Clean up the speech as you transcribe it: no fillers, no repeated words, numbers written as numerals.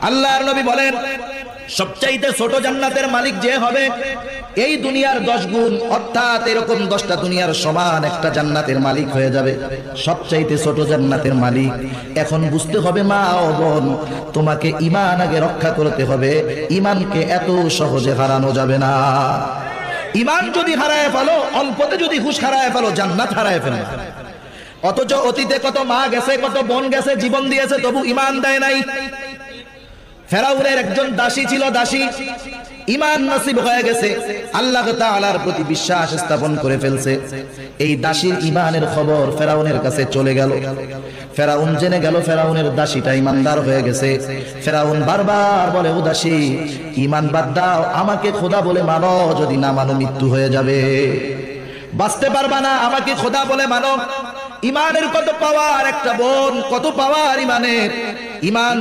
আল্লাহর নবী বলেন সবচাইতে ছোট জান্নাতের মালিক যে হবে এই দুনিয়ার 10 গুণ, অর্থাৎ এরকম 10টা দুনিয়ার সমান একটা জান্নাতের মালিক হয়ে যাবে, সবচাইতে ছোট জান্নাতের মালিক। এখন বুঝতে হবে মা ও বোন, তোমাকে ঈমান আগে রক্ষা করতে হবে। ঈমানকে এত সহজে হারানো যাবে না। ঈমান যদি হারায় ফেলো, অল্পতে যদি হুঁশ হারায় ফেলো, জান্নাত হারায় ফেলো। অথচ অতীতে কত মা গেছে, কত বোন গেছে, জীবন দিয়েছে, তবু ঈমান দেয় নাই। ফেরাউনের একজন দাসী ছিল, দাসী ঈমান নসিব হয়ে গেছে, আল্লাহ তাআলার প্রতি বিশ্বাস স্থাপন করে ফেলছে। এই দাসীর ঈমানের খবর ফেরাউনের কাছে চলে গেল। ফেরাউন জেনে গেল ফেরাউনের দাসীটা ঈমানদার হয়ে গেছে। ফেরাউন বারবার বলে, ও দাসী, ঈমান বাদ দাও, আমাকে খোদা বলে মানো, যদি না মানো মৃত্যু হয়ে যাবে, বাঁচতে পারবা না, আমাকে খোদা বলে মানো। ঈমানের কত পাওয়ার একটা বোন, কত পাওয়ার ঈমানের। ঈমান